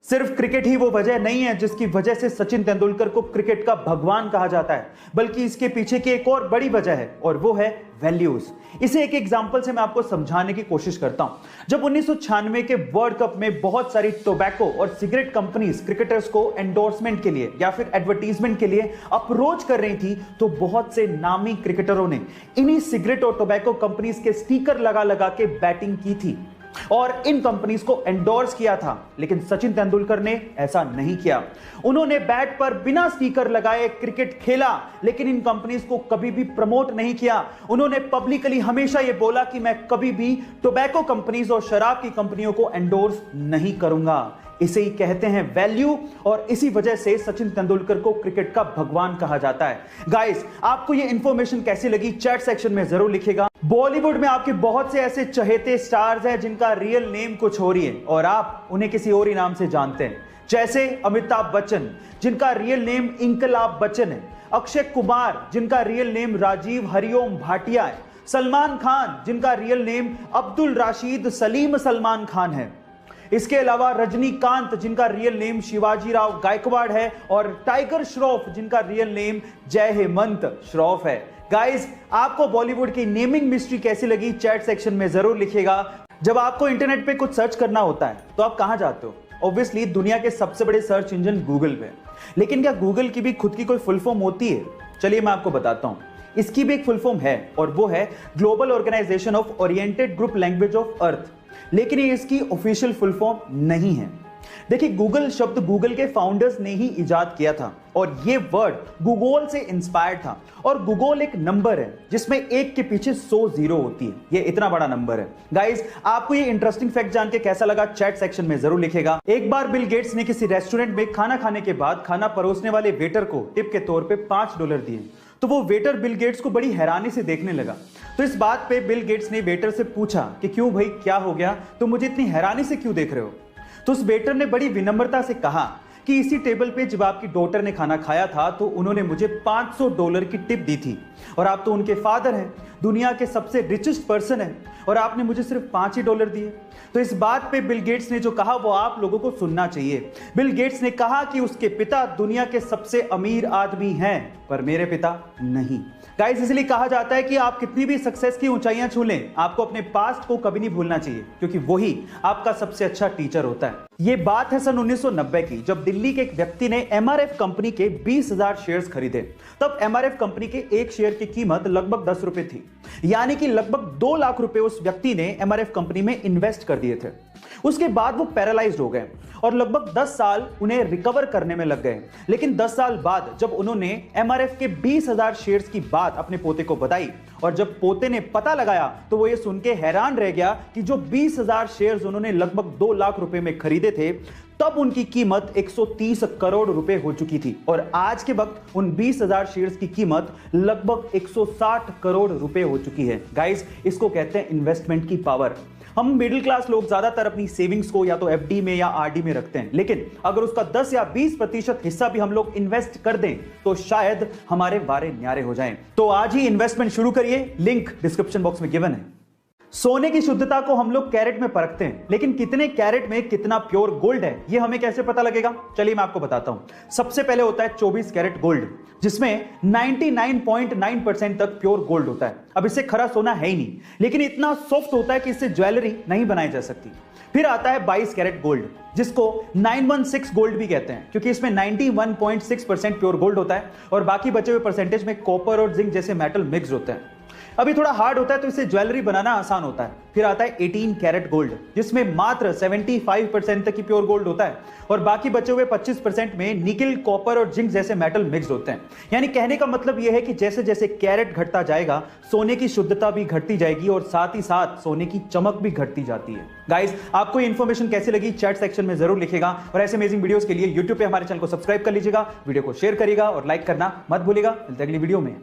सिर्फ क्रिकेट ही वो वजह नहीं है जिसकी वजह से सचिन तेंदुलकर को क्रिकेट का भगवान कहा जाता है, बल्कि इसके पीछे की एक और बड़ी वजह है और वो है वैल्यूज। इसे एक एग्जांपल से मैं आपको समझाने की कोशिश करता हूं। जब 1996 के वर्ल्ड कप में बहुत सारी टोबैको और सिगरेट कंपनीज क्रिकेटर्स को एंडोर्समेंट के लिए या फिर एडवर्टीजमेंट के लिए अप्रोच कर रही थी, तो बहुत से नामी क्रिकेटरों ने इन्हीं सिगरेट और टोबैको कंपनीज के स्टिकर लगा लगा के बैटिंग की थी और इन कंपनीज को एंडोर्स किया था। लेकिन सचिन तेंदुलकर ने ऐसा नहीं किया। उन्होंने बैट पर बिना स्टिकर लगाए क्रिकेट खेला, लेकिन इन कंपनीज को कभी भी प्रमोट नहीं किया। उन्होंने पब्लिकली हमेशा यह बोला कि मैं कभी भी टोबैको कंपनीज और शराब की कंपनियों को एंडोर्स नहीं करूंगा। इसे ही कहते हैं वैल्यू, और इसी वजह से सचिन तेंदुलकर को क्रिकेट का भगवान कहा जाता है। गाइस, आपको ये इंफॉर्मेशन कैसी लगी चैट सेक्शन में जरूर लिखिएगा। बॉलीवुड में आपके बहुत से ऐसे चहेते स्टार्स हैं जिनका रियल नेम कुछ और ही है और आप उन्हें किसी और ही नाम से जानते हैं, जैसे अमिताभ बच्चन जिनका रियल नेम इंकलाब बच्चन है, अक्षय कुमार जिनका रियल नेम राजीव हरिओम भाटिया है, सलमान खान जिनका रियल नेम अब्दुल राशिद सलीम सलमान खान है, इसके अलावा रजनीकांत जिनका रियल नेम शिवाजी राव गायकवाड़ है, और टाइगर श्रॉफ जिनका रियल नेम जय हेमंत श्रॉफ है। गाइस, आपको बॉलीवुड की नेमिंग मिस्ट्री कैसी लगी चैट सेक्शन में जरूर लिखिएगा। जब आपको इंटरनेट पे कुछ सर्च करना होता है तो आप कहां जाते हो? ऑब्वियसली दुनिया के सबसे बड़े सर्च इंजन गूगल पे। लेकिन क्या गूगल की भी खुद की कोई फुल फॉर्म होती है? चलिए मैं आपको बताता हूं। इसकी भी एक फुल फॉर्म है और वो है global organization of oriented group language of earth. लेकिन ये इसकी ऑफिशियल फुल फॉर्म नहीं है। देखिए, गूगल शब्द गूगल के फाउंडर्स ने ही इजाद किया था और ये वर्ड गूगल से इंस्पायर्ड था। और गूगल एक नंबर है जिसमें एक के पीछे 100 जीरो होती है। ये इतना बड़ा नंबर है। गाइस, आपको ये इंटरेस्टिंग फैक्ट जान के कैसा लगा चैट सेक्शन में जरूर लिखेगा। एक बार बिल गेट्स ने किसी रेस्टोरेंट में खाना खाने के बाद खाना परोसने वाले वेटर को टिप के तौर पे $5 दिए, तो वो वेटर बिल गेट्स को बड़ी हैरानी से देखने लगा। तो इस बात पे बिल गेट्स ने वेटर से पूछा कि क्यों भाई, क्या हो गया, तुम मुझे इतनी हैरानी से क्यों देख रहे हो? तो उस वेटर ने बड़ी विनम्रता से कहा कि इसी टेबल पे जब आपकी डॉटर ने खाना खाया था तो उन्होंने मुझे $500 की टिप दी थी, और आप तो उनके फादर हैं, दुनिया के सबसे रिचेस्ट पर्सन हैं, और आपने मुझे सिर्फ $5 दिए। तो इस बात पे बिल गेट्स ने जो कहा वो आप लोगों को सुनना चाहिए। बिल गेट्स ने कहा कि उसके पिता दुनिया के सबसे अमीर आदमी हैं, पर मेरे पिता नहीं। गाइस, इसलिए कहा जाता है कि आप कितनी भी सक्सेस की ऊंचाइयां छू लें, आपको अपने पास्ट को कभी नहीं भूलना चाहिए, क्योंकि वही आपका सबसे अच्छा टीचर होता है। ये बात है सन 1990 की, जब दिल्ली के एक व्यक्ति ने एमआरएफ कंपनी के 20,000 शेयर्स खरीदे। तब एमआरएफ कंपनी के एक शेयर की कीमत लगभग 10 रुपए थी, यानी कि लगभग 2 लाख रुपए उस व्यक्ति ने एमआरएफ कंपनी में इन्वेस्ट कर दिए थे। उसके बाद वो पैरालाइज्ड हो गए और लगभग 10 साल उन्हें रिकवर करने में लग गए। लेकिन 10 साल बाद जब उन्होंने एमआरएफ के 20,000 शेयर्स की बात अपने पोते को बताई, और जब पोते ने पता लगाया, तो वो ये सुन के हैरान रह गया कि जो 20,000 शेयर्स उन्होंने लगभग 2 लाख रुपए में खरीदे थे, तब उनकी कीमत 130 करोड़ रुपए हो चुकी थी, और आज के वक्त उन 20,000 शेयर्स की कीमत लगभग 160 करोड़ रुपए हो चुकी है। गाइस, इसको कहते हैं इन्वेस्टमेंट की पावर। हम मिडिल क्लास लोग ज्यादातर अपनी सेविंग्स को या तो एफडी में या आरडी में रखते हैं, लेकिन अगर उसका 10 या 20% हिस्सा भी हम लोग इन्वेस्ट कर दें तो शायद हमारे वारे न्यारे हो जाएं। तो आज ही इन्वेस्टमेंट शुरू करिए, लिंक डिस्क्रिप्शन बॉक्स में गिवन है। सोने की शुद्धता को हम लोग कैरेट में परखते हैं, लेकिन कितने कैरेट में कितना प्योर गोल्ड है ये हमें कैसे पता लगेगा? चलिए मैं आपको बताता हूं। सबसे पहले होता है 24 कैरेट गोल्ड, जिसमें 99.9% तक प्योर गोल्ड होता है। अब इससे खरा सोना है ही नहीं, लेकिन इतना सॉफ्ट होता है कि इससे ज्वेलरी नहीं बनाई जा सकती। फिर आता है 22 कैरेट गोल्ड, जिसको 916 गोल्ड भी कहते हैं, क्योंकि इसमें 91.6% प्योर गोल्ड होता है और बाकी बचे हुए परसेंटेज में कॉपर और जिंक जैसे मेटल मिक्स होते हैं। अभी थोड़ा हार्ड होता है तो इससे ज्वेलरी बनाना आसान होता है। फिर आता है 18 कैरेट गोल्ड, जिसमें मात्र 75% तक की प्योर गोल्ड होता है और बाकी बचे हुए 25% में निकल, कॉपर और जिंक जैसे मेटल मिक्स होते हैं। यानी कहने का मतलब यह है कि जैसे जैसे कैरेट घटता जाएगा, सोने की शुद्धता भी घटती जाएगी और साथ ही साथ सोने की चमक भी घटती जाती है। गाइस, आपको ये इंफॉर्मेशन कैसी लगी चैट सेक्शन में जरूर लिखेगा, और ऐसे अमेजिंग वीडियोस के लिए यूट्यूब पे हमारे चैनल को सब्सक्राइब कर लीजिएगा, वीडियो को शेयर करिएगा और लाइक करना मत भूलिएगा। मिलते हैं अगली वीडियो में।